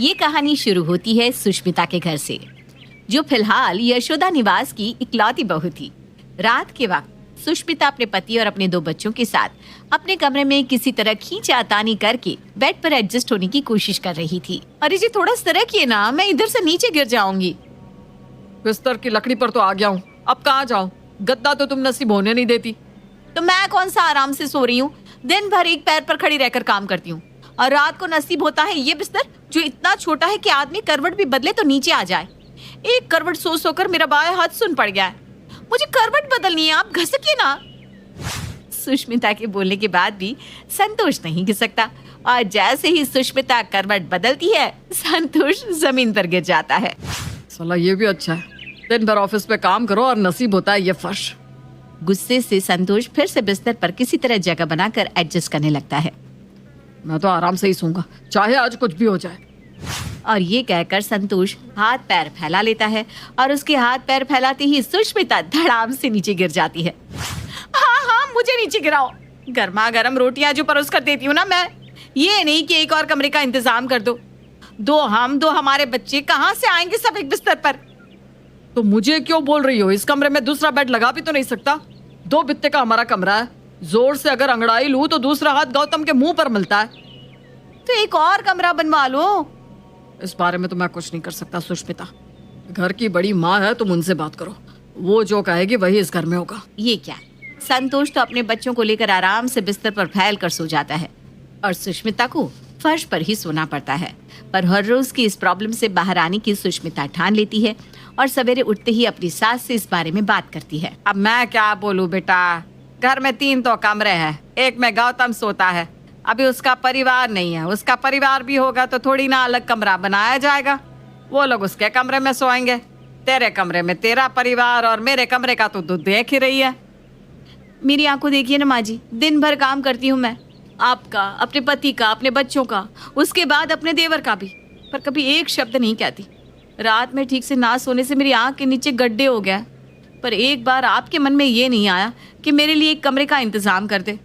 ये कहानी शुरू होती है सुष्मिता के घर से, जो फिलहाल यशोदा निवास की इकलौती बहू थी। रात के वक्त सुष्मिता अपने पति और अपने 2 बच्चों के साथ अपने कमरे में किसी तरह खींचातानी करके बेड पर एडजस्ट होने की कोशिश कर रही थी। अरे जी थोड़ा सरकिए ना, मैं इधर से नीचे गिर जाऊंगी। बिस्तर की लकड़ी पर तो आ गया हूँ, अब कहाँ जाऊँ? गद्दा तो तुम नसीब होने नहीं देती। तो मैं कौन सा आराम से सो रही हूँ? दिन भर एक पैर पर खड़ी रहकर काम करती हूँ और रात को नसीब होता है ये बिस्तर जो इतना छोटा है कि आदमी करवट भी बदले तो नीचे आ जाए। एक करवट सो सोकर मेरा बायां हाथ सुन पड़ गया है। मुझे करवट बदलनी है, आप घसकिए ना। सुष्मिता के बोलने के बाद भी संतोष नहीं घिसकता और जैसे ही सुष्मिता करवट बदलती है संतोष जमीन पर गिर जाता है। साला ये भी अच्छा है, दिन भर ऑफिस पे काम करो और नसीब होता है ये फर्श। गुस्से से संतोष फिर से बिस्तर पर किसी तरह जगह बनाकर एडजस्ट करने लगता है। मैं तो आराम से ही सोऊंगा, चाहे आज कुछ भी हो जाए। और ये कहकर संतोष हाथ पैर फैला लेता है और उसके हाथ पैर फैलाते ही सुष्मिता धड़ाम से नीचे गिर जाती है। हाँ, मुझे नीचे गिराओ, गर्मा गर्म रोटियां जो परोस कर देती हूँ ना मैं। ये नहीं कि एक और कमरे का इंतजाम कर दो। 2 हम 2 हमारे बच्चे कहाँ से आएंगे सब एक बिस्तर पर? तो मुझे क्यों बोल रही हो? इस कमरे में दूसरा बेड लगा भी तो नहीं सकता? 2 बित्ते का हमारा कमरा है, जोर से अगर अंगड़ाई लूं तो दूसरा हाथ गौतम के मुंह पर मिलता है। तो एक और कमरा बनवा लो। इस बारे में तो मैं कुछ नहीं कर सकता सुष्मिता। घर की बड़ी माँ है, तुम उनसे बात करो, वो जो कहेगी वही इस घर में होगा। ये क्या? संतोष तो अपने बच्चों को लेकर आराम से बिस्तर पर फैल कर सो जाता है और सुष्मिता को फर्श पर ही सोना पड़ता है। पर हर रोज की इस प्रॉब्लम से बाहर आने की सुष्मिता ठान लेती है और सवेरे उठते ही अपनी सास से इस बारे में बात करती है। अब मैं क्या बोलूं बेटा, घर में 3 तो कमरे हैं, एक में गौतम सोता है, अभी उसका परिवार नहीं है। उसका परिवार भी होगा तो थोड़ी ना अलग कमरा बनाया जाएगा, वो लोग उसके कमरे में सोएंगे। तेरे कमरे में तेरा परिवार और मेरे कमरे का तो तू देख ही रही है। मेरी आंखों देखिए ना माँ जी, दिन भर काम करती हूँ मैं, आपका, अपने पति का, अपने बच्चों का, उसके बाद अपने देवर का भी, पर कभी एक शब्द नहीं कहती। रात में ठीक से ना सोने से मेरी आंख के नीचे गड्ढे हो गया, पर एक बार आपके मन में ये नहीं आया कि मेरे लिए एक कमरे का इंतजाम कर दे।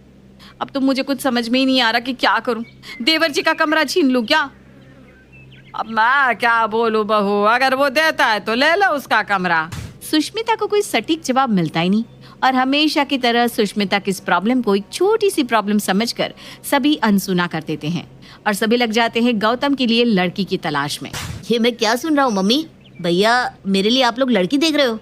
अब तो मुझे कुछ समझ में ही नहीं आ रहा कि क्या करूं। देवर जी का कमरा छीन लूं क्या? अब मैं क्या बोलूं बहू, अगर वो देता है तो ले लो उसका कमरा। सुष्मिता को कोई सटीक जवाब मिलता ही नहीं और हमेशा की तरह सुष्मिता की इस प्रॉब्लम को एक छोटी सी प्रॉब्लम समझकर सभी अनसुना कर देते हैं और सभी लग जाते हैं गौतम के लिए लड़की की तलाश में। ये मैं क्या सुन रहा हूँ मम्मी? भैया मेरे लिए आप लोग लड़की देख रहे हो?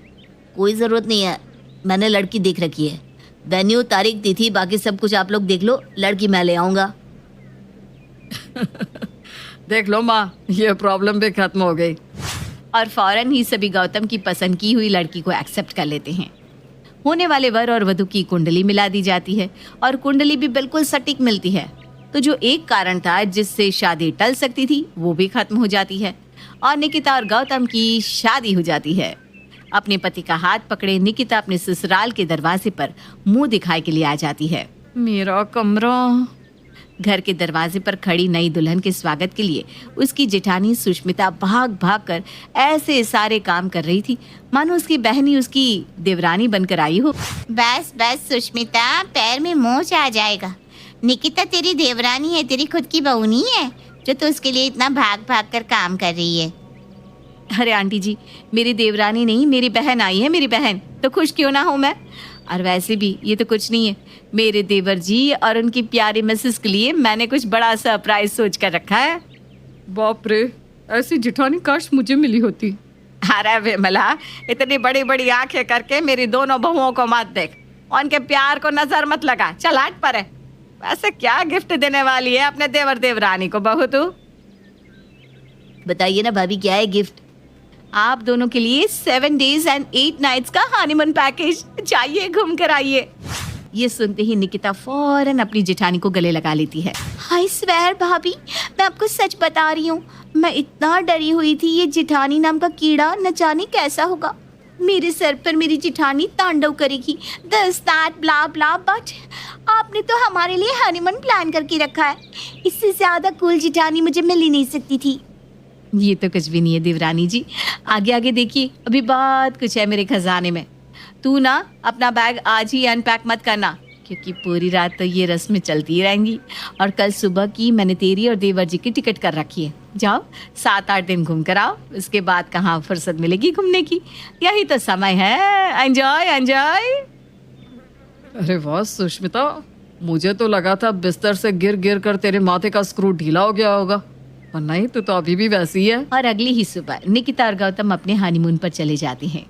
कोई ज़रूरत नहीं है, मैंने लड़की देख रखी है। वेन्यू, तारीख, तिथि, बाकी सब कुछ आप लोग देख लो, लड़की मैं ले आऊँगा। देख लो माँ, ये प्रॉब्लम भी खत्म हो गई। और फौरन ही सभी गौतम की पसंद की हुई लड़की को एक्सेप्ट कर लेते हैं। होने वाले वर और वधू की कुंडली मिला दी जाती है और कुंडली भी बिल्कुल सटीक मिलती है। तो जो एक कारण था जिससे शादी टल सकती थी वो भी खत्म हो जाती है और निकिता और गौतम की शादी हो जाती है। अपने पति का हाथ पकड़े निकिता अपने ससुराल के दरवाजे पर मुंह दिखाए के लिए आ जाती है। मेरा कमरा। घर के दरवाजे पर खड़ी नई दुल्हन के स्वागत के लिए उसकी जेठानी सुष्मिता भाग भाग कर ऐसे सारे काम कर रही थी मानो उसकी बहन ही उसकी देवरानी बनकर आई हो। बस बस सुष्मिता, पैर में मोच आ जाएगा। निकिता तेरी देवरानी है, तेरी खुद की बहू नहीं है जो तो उसके लिए इतना भाग भाग कर काम कर रही है। अरे आंटी जी, मेरी देवरानी नहीं, मेरी बहन आई है, मेरी बहन। तो खुश क्यों ना हूँ मैं। और वैसे भी ये तो कुछ नहीं है, मेरे देवर जी और उनकी प्यारी मिसेस के लिए मैंने कुछ बड़ा सरप्राइज सोच कर रखा है। बाप रे, ऐसी जेठानी काश मुझे मिली होती। अरे विमला, इतनी बड़ी बड़ी आंखें करके मेरी दोनों बहुओं को मत देख, उनके प्यार को नजर मत लगा, चल हट पर है। वैसे क्या गिफ्ट देने वाली है अपने देवर देवरानी को बहू तू? बताइए ना भाभी, क्या है गिफ्ट? आप दोनों के लिए 7 days and 8 nights का हनीमून पैकेज। जाइए घूम कर आइए। ये सुनते ही निकिता फौरन अपनी जेठानी को गले लगा लेती है। हाय स्वेर भाभी, मैं आपको सच बता रही हूँ, मैं इतना डरी हुई थी ये जेठानी नाम का कीड़ा न जाने कैसा होगा। मेरे सर पर मेरी जेठानी तांडव करेगी, this that blah blah, but आपने तो हमारे लिए हनीमून प्लान करके रखा है। इससे ज्यादा कूल जेठानी मुझे मिल ही नहीं सकती थी। ये तो कुछ भी नहीं है देवरानी जी, आगे आगे देखिए, अभी बहुत कुछ है मेरे खजाने में। तू ना अपना बैग आज ही अनपैक मत करना, क्योंकि पूरी रात तो ये रस्में चलती ही रहेंगी और कल सुबह की मैंने तेरी और देवर जी की टिकट कर रखी है। जाओ 7-8 दिन घूम कर आओ, उसके बाद कहाँ फुर्सत मिलेगी घूमने की। यही तो समय है, एंजॉय एंजॉय। अरे वाह सुष्मिता, मुझे तो लगा था बिस्तर से गिर गिर कर तेरे माथे का स्क्रू ढीला हो गया होगा, और नहीं तू तो अभी भी वैसी है। और अगली ही सुबह निकिता और गौतम अपने हनीमून पर चले जाते हैं।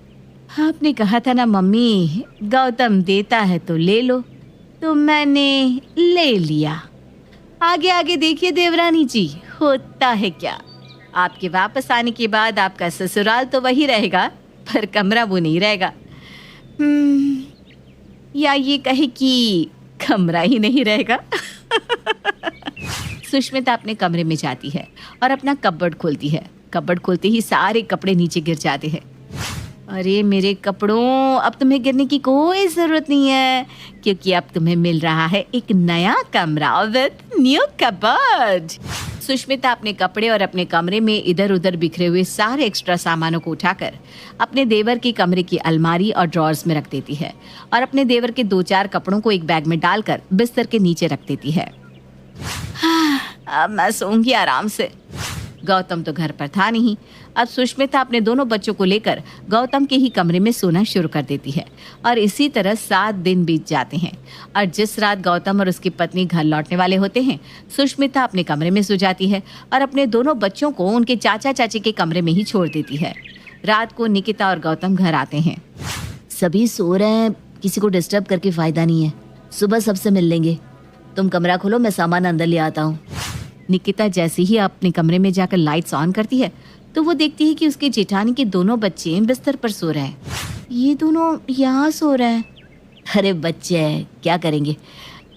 आपने कहा था ना मम्मी, गौतम देता है तो ले लो, तो मैंने ले लिया। आगे आगे देखिए देवरानी जी, होता है क्या। आपके वापस आने के बाद आपका ससुराल तो वही रहेगा, पर कमरा वो नहीं रहेगा। या ये कहे कि कमरा ही नहीं रहेगा। सुष्मिता अपने कमरे में जाती है और अपना कपबोर्ड खोलती है। कपबोर्ड खोलते ही सारे कपड़े नीचे गिर जाते हैं। अरे मेरे कपड़ों, अब तुम्हें गिरने की कोई जरूरत नहीं है, क्योंकि अब तुम्हें मिल रहा है एक नया कमरा विद न्यू कपबोर्ड। सुष्मिता अपने कपड़े और अपने कमरे में इधर उधर बिखरे हुए सारे एक्स्ट्रा सामानों को उठाकर अपने देवर के कमरे की अलमारी और ड्रॉर्स में रख देती है और अपने देवर के 2-4 कपड़ों को एक बैग में डालकर बिस्तर के नीचे रख देती है। अब मैं सोऊंगी आराम से। गौतम तो घर पर था नहीं। अब सुष्मिता अपने दोनों बच्चों को लेकर गौतम के ही कमरे में सोना शुरू कर देती है और इसी तरह 7 दिन बीत जाते हैं। और जिस रात गौतम और उसकी पत्नी घर लौटने वाले होते हैं, सुष्मिता अपने कमरे में सो जाती है और अपने दोनों बच्चों को उनके चाचा चाची के कमरे में ही छोड़ देती है। रात को निकिता और गौतम घर आते हैं। सभी सो रहे हैं, किसी को डिस्टर्ब करके फायदा नहीं है, सुबह सबसे मिल लेंगे। तुम कमरा खोलो, मैं सामान अंदर ले आता हूँ। निकिता जैसे ही अपने कमरे में जाकर लाइट्स ऑन करती है तो वो देखती है कि उसके जेठानी के दोनों बच्चे बिस्तर पर सो रहे हैं। ये दोनों यहाँ सो रहे हैं। अरे बच्चे हैं, क्या करेंगे।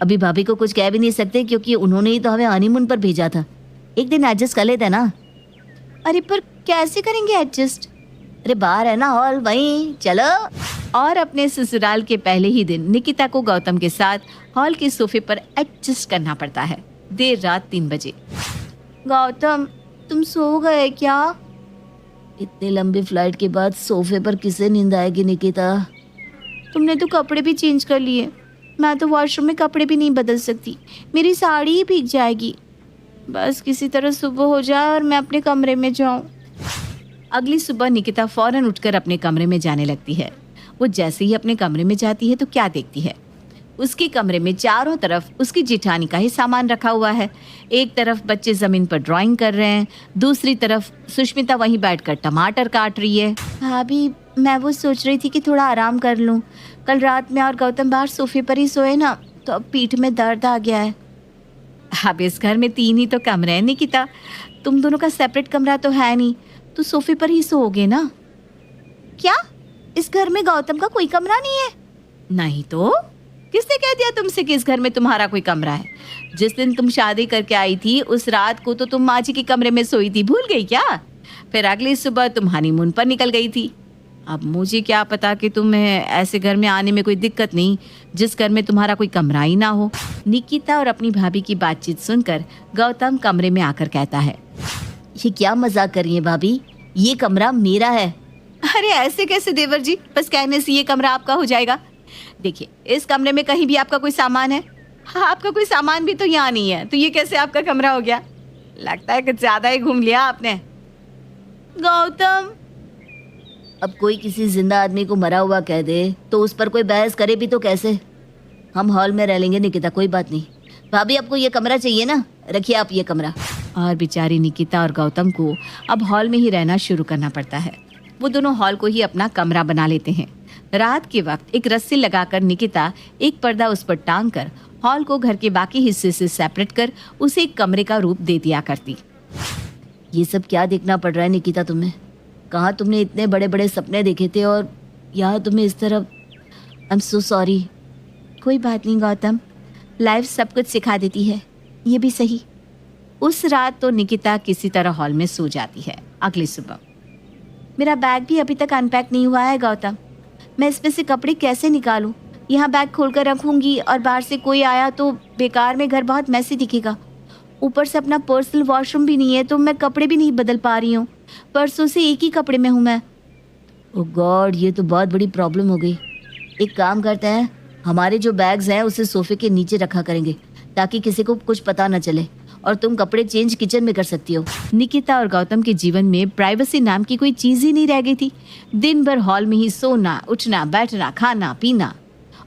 अभी भाभी को कुछ कह भी नहीं सकते, क्योंकि उन्होंने ही तो हमें हनीमून पर भेजा था। एक दिन एडजस्ट कर लेते हैं ना। अरे पर कैसे करेंगे एडजस्ट। अरे बाहर है ना हॉल, वहीं चलो। और अपने ससुराल के पहले ही दिन निकिता को गौतम के साथ हॉल के सोफे पर एडजस्ट करना पड़ता है। देर रात 3 बजे। गौतम, तुम सो गए क्या। इतनी लंबी फ्लाइट के बाद सोफे पर किसे नींद आएगी निकिता। तुमने तो कपड़े भी चेंज कर लिए, मैं तो वॉशरूम में कपड़े भी नहीं बदल सकती, मेरी साड़ी ही भीग जाएगी। बस किसी तरह सुबह हो जाए और मैं अपने कमरे में जाऊं। अगली सुबह निकिता फौरन उठकर अपने कमरे में जाने लगती है। वो जैसे ही अपने कमरे में जाती है तो क्या देखती है, उसके कमरे में चारों तरफ उसकी जेठानी का ही सामान रखा हुआ है। एक तरफ बच्चे जमीन पर ड्राइंग कर रहे हैं, दूसरी तरफ सुष्मिता वहीं बैठकर टमाटर काट रही है। भाभी, मैं वो सोच रही थी कि थोड़ा आराम कर लूं। कल रात में और गौतम बाहर सोफे पर ही सोए ना, तो अब पीठ में दर्द आ गया है। अब इस घर में 3 ही तो कमरे हैं निकिता, तुम दोनों का सेपरेट कमरा तो है नहीं, तो सोफे पर ही सोओगे ना। क्या इस घर में गौतम का कोई कमरा नहीं है। नहीं तो किसने कह दिया तुमसे कि इस घर में तुम्हारा कोई कमरा है। जिस दिन तुम शादी करके आई थी उस रात को तो तुम माँ जी के कमरे में सोई थी, भूल गई क्या। फिर अगली सुबह तुम हनीमून पर निकल गई थी। अब मुझे क्या पता कि तुम्हें ऐसे घर में आने में कोई दिक्कत नहीं जिस घर में तुम्हारा कोई कमरा ही ना हो। निकिता और अपनी भाभी की बातचीत सुनकर गौतम कमरे में आकर कहता है, ये क्या मजाक कर रही है भाभी, ये कमरा मेरा है। अरे ऐसे कैसे देवर जी, बस कहने से ये कमरा आपका हो जाएगा। देखिए, इस कमरे में कहीं भी आपका कोई सामान है। हाँ, आपका कोई सामान भी तो यहाँ नहीं है, तो ये कैसे आपका कमरा हो गया। लगता है कुछ ज्यादा ही घूम लिया आपने। गौतम, अब कोई किसी जिंदा आदमी को मरा हुआ कह दे तो उस पर कोई बहस करे भी तो कैसे। हम हॉल में रह लेंगे निकिता, कोई बात नहीं। भाभी, आपको ये कमरा चाहिए ना, रखिए आप ये कमरा। और बेचारी निकिता और गौतम को अब हॉल में ही रहना शुरू करना पड़ता है। वो दोनों हॉल को ही अपना कमरा बना लेते हैं। रात के वक्त एक रस्सी लगाकर निकिता एक पर्दा उस पर टांग कर हॉल को घर के बाकी हिस्से से सेपरेट कर उसे एक कमरे का रूप दे दिया करती। ये सब क्या देखना पड़ रहा है निकिता तुम्हें। कहाँ तुमने इतने बड़े बड़े सपने देखे थे और यहाँ तुम्हें इस तरह। I am so sorry. कोई बात नहीं गौतम, लाइफ सब कुछ सिखा देती है, ये भी सही। उस रात तो निकिता किसी तरह हॉल में सो जाती है। अगली सुबह, मेरा बैग भी अभी तक अनपैक नहीं हुआ है गौतम, मैं इसमें से कपड़े कैसे निकालूं। यहाँ बैग खोलकर रखूंगी और बाहर से कोई आया तो बेकार में घर बहुत मैसी दिखेगा। ऊपर से अपना पर्सनल वॉशरूम भी नहीं है, तो मैं कपड़े भी नहीं बदल पा रही हूँ। परसों से एक ही कपड़े में हूँ मैं। ओह गॉड, ये तो बहुत बड़ी प्रॉब्लम हो गई। एक काम करते हैं, हमारे जो बैग्स हैं उसे सोफे के नीचे रखा करेंगे ताकि किसी को कुछ पता न चले, और तुम कपड़े चेंज किचन में कर सकती हो। निकिता और गौतम के जीवन में प्राइवेसी नाम की कोई चीज ही नहीं रह गई थी। दिन भर हॉल में ही सोना, उठना, बैठना, खाना, पीना।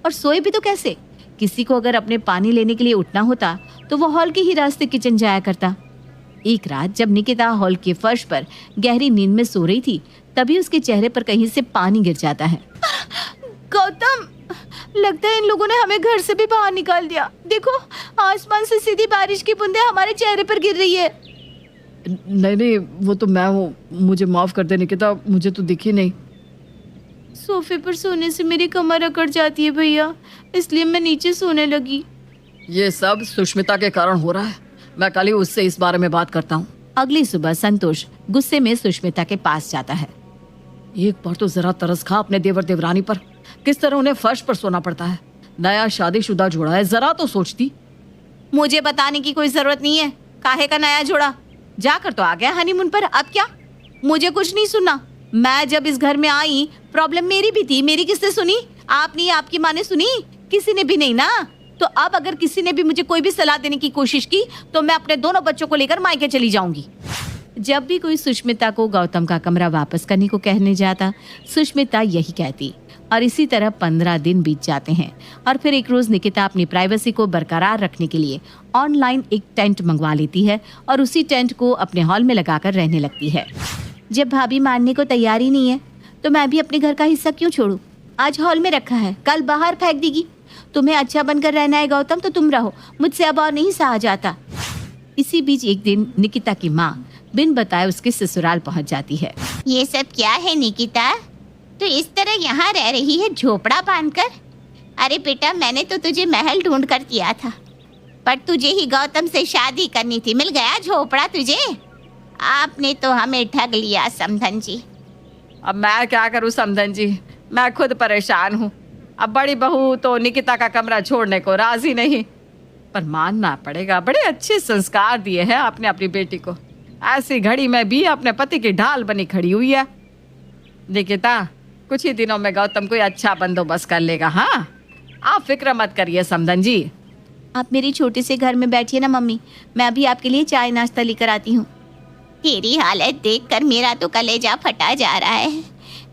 और सोए भी तो कैसे? किसी को अगर अपने पानी लेने के लिए उठना होता तो वो हॉल के ही रास्ते किचन जाया करता। एक रात जब निकिता हॉल के फर्श पर गहरी नींद में सो रही थी, तभी उसके चेहरे पर कहीं से पानी गिर जाता है। गौतम, लगता है इन लोगों ने हमें घर से भी बाहर निकाल दिया। देखो, आसमान से सीधी बारिश की बूंदें हमारे चेहरे पर गिर रही है। नहीं, वो तो मैं हूँ, मुझे माफ कर दे निकिता, मुझे तो दिखी नहीं। सोफे पर सोने से मेरी कमर अकड़ जाती है भैया, इसलिए मैं नीचे सोने लगी। ये सब सुष्मिता के कारण हो रहा है। मैं कल ही उससे इस बारे में बात करता हूँ। अगली सुबह संतोष गुस्से में सुष्मिता के पास जाता है। एक बार तो जरा तरस खा अपने देवर देवरानी पर। किस तरह उन्हें फर्श पर सोना पड़ता है। नया शादीशुदा जोड़ा है, जरा तो सोचती। मुझे बताने की कोई जरूरत नहीं है। काहे का नया जोड़ा? जाकर तो आ गया हनीमून पर, अब क्या? मुझे कुछ नहीं सुनना। मैं जब इस घर में आई, प्रॉब्लम मेरी भी थी। मेरी किसने सुनी? आप नहीं, आपकी माँ ने सुनी? किसी ने भी नहीं ना। तो अब अगर किसी ने भी मुझे कोई भी सलाह देने की कोशिश की तो मैं अपने दोनों बच्चों को लेकर मायके चली जाऊंगी। जब भी कोई सुष्मिता को गौतम का कमरा वापस करने को कहने जाता, सुष्मिता यही कहती। और इसी तरह 15 दिन बीत जाते हैं। और फिर एक रोज निकिता अपनी प्राइवेसी को बरकरार रखने के लिए ऑनलाइन एक टेंट मंगवा लेती है और उसी टेंट को अपने हॉल में लगाकर रहने लगती है। जब भाभी मानने को तैयार ही नहीं है तो मैं भी अपने घर का हिस्सा क्यों छोड़ूं? आज हॉल में रखा है, कल बाहर फेंक देगी। तुम्हें अच्छा बनकर रहना है गौतम तो तुम रहो, मुझसे अब और नहीं सहा जाता। इसी बीच एक दिन निकिता की माँ बिन बताए उसके ससुराल पहुंच जाती है। ये सब क्या है निकिता? तो इस तरह यहाँ रह रही है झोपड़ा बांधकर? अरे बेटा, मैंने तो तुझे महल ढूंढ कर दिया था, पर तुझे ही गौतम से शादी करनी थी। मिल गया झोपड़ा तुझे? आपने तो हमें ठग लिया समधन जी। अब मैं क्या करूँ समधन जी, मैं खुद परेशान हूँ। अब बड़ी बहू तो निकिता का कमरा छोड़ने को राजी नहीं, पर मानना पड़ेगा, बड़े अच्छे संस्कार दिए हैं आपने अपनी बेटी को। ऐसी घड़ी में भी अपने पति की ढाल बनी खड़ी हुई है। निकिता, कुछ ही दिनों में गौतम कोई अच्छा बंदोबस्त कर लेगा। हाँ, आप फिक्र मत करिए समधन जी। आप मेरी छोटे से घर में बैठिए ना मम्मी, मैं अभी आपके लिए चाय नाश्ता लेकर आती हूँ। तेरी हालत देखकर मेरा तो कलेजा फटा जा रहा है।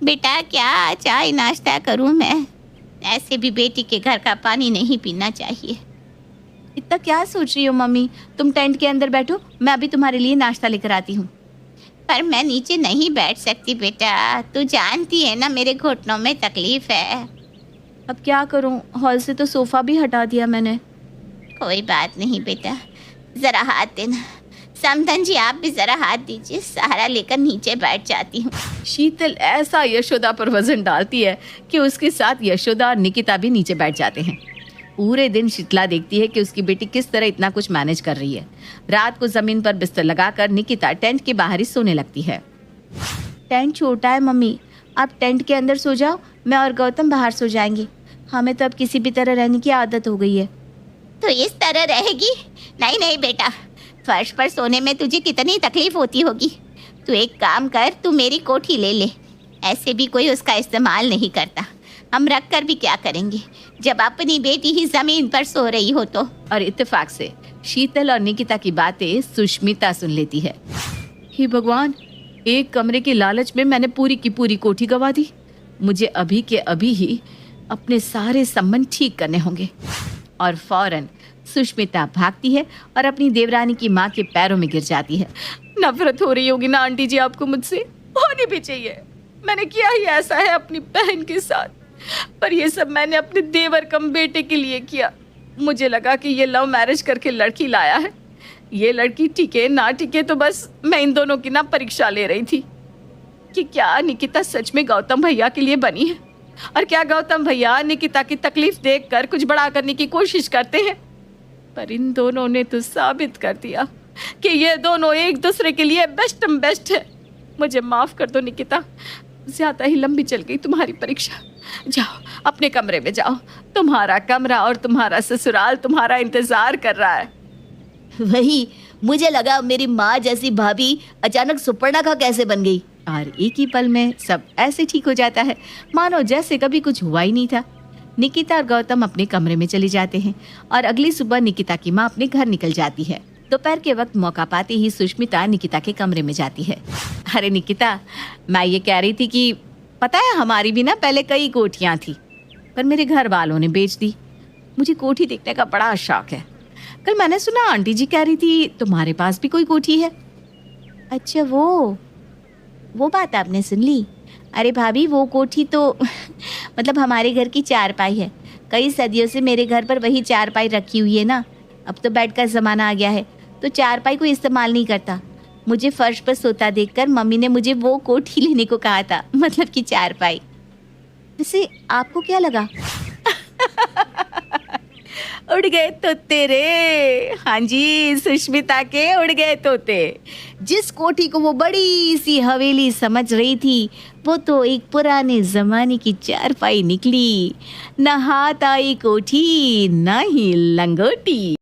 बेटा, क्या चाय नाश्ता करूँ मैं? ऐसे भी बेटी के घर का पानी नहीं पीना चाहिए। इतना क्या सोच रही हो मम्मी? तुम टेंट के अंदर बैठो, मैं अभी तुम्हारे लिए नाश्ता लेकर आती हूँ। पर मैं नीचे नहीं बैठ सकती बेटा, तू जानती है ना मेरे घुटनों में तकलीफ है। अब क्या करूँ, हॉल से तो सोफा भी हटा दिया मैंने। कोई बात नहीं बेटा, जरा हाथ देना। समधन जी, आप भी जरा हाथ दीजिए, सहारा लेकर नीचे बैठ जाती हूँ। शीतल ऐसा यशोदा पर वजन डालती है कि उसके साथ यशोदा और निकिता भी नीचे बैठ जाते हैं। पूरे दिन शीतला देखती है कि उसकी बेटी किस तरह इतना कुछ मैनेज कर रही है। रात को जमीन पर बिस्तर लगाकर निकिता टेंट के बाहर ही सोने लगती है। टेंट छोटा है मम्मी, आप टेंट के अंदर सो जाओ, मैं और गौतम बाहर सो जाएंगे। हमें तो अब किसी भी तरह रहने की आदत हो गई है। तो इस तरह रहेगी? नहीं नहीं बेटा, फर्श पर सोने में तुझे कितनी तकलीफ होती होगी। तू एक काम कर, तू मेरी कोठी ले ले। ऐसे भी कोई उसका इस्तेमाल नहीं करता, हम रख कर भी क्या करेंगे जब अपनी बेटी ही जमीन पर सो रही हो तो। और इत्तेफाक से शीतल और निकिता की बातें सुष्मिता सुन लेती है। हे भगवान, एक कमरे की लालच में मैंने पूरी की पूरी कोठी गंवा दी। मुझे अभी के अभी ही अपने सारे संबंध ठीक करने होंगे। और फौरन सुष्मिता भागती है और अपनी देवरानी की माँ के पैरों में गिर जाती है। नफरत हो रही होगी ना आंटी जी आपको मुझसे, होनी भी चाहिए। मैंने किया ही ऐसा है अपनी बहन के साथ, पर ये सब मैंने अपने देवर कम बेटे के लिए किया। मुझे लगा कि ये लव मैरिज करके लड़की लाया है, ये लड़की टिके ना टिके तो बस मैं इन दोनों की ना परीक्षा ले रही थी कि क्या निकिता सच में गौतम भैया के लिए बनी है, और क्या गौतम भैया निकिता की तकलीफ देखकर कुछ बड़ा करने की कोशिश करते हैं। पर इन दोनों ने तो साबित कर दिया कि ये दोनों एक दूसरे के लिए बेस्ट है। मुझे माफ कर दो निकिता, ज्यादा ही लंबी चल गई तुम्हारी परीक्षा। जाओ अपने कमरे में जाओ, तुम्हारा कमरा और तुम्हारा ससुराल तुम्हारा इंतजार कर रहा है। वही मुझे लगा मेरी माँ जैसी भाभी अचानक सुपर्णखा कैसे बन गई। और एक ही पल में सब ऐसे ठीक हो जाता है मानो जैसे कभी कुछ हुआ ही नहीं था। निकिता और गौतम अपने कमरे में चले जाते हैं और अगली सुबह निकिता की माँ अपने घर निकल जाती है। दोपहर के वक्त मौका पाते ही सुष्मिता निकिता के कमरे में जाती है। अरे निकिता, मैं ये कह रही थी कि पता है हमारी भी ना पहले कई कोठियाँ थी, पर मेरे घर वालों ने बेच दी। मुझे कोठी देखने का बड़ा शौक है। कल मैंने सुना आंटी जी कह रही थी तुम्हारे पास भी कोई कोठी है। अच्छा, वो बात आपने सुन ली? अरे भाभी, वो कोठी तो मतलब हमारे घर की चारपाई है। कई सदियों से मेरे घर पर वही चारपाई रखी हुई है ना। अब तो बेड का ज़माना आ गया है, तो चारपाई को इस्तेमाल नहीं करता। मुझे फर्श पर सोता देखकर मम्मी ने मुझे वो कोठी लेने को कहा था, मतलब कि चारपाई। वैसे आपको क्या लगा? उड़ गए तोते रे। हाँ जी, सुष्मिता के उड़ गए तोते। जिस कोठी को वो बड़ी सी हवेली समझ रही थी, वो तो एक पुराने जमाने की चारपाई निकली। न हाथ आई कोठी, न ही लंगोटी।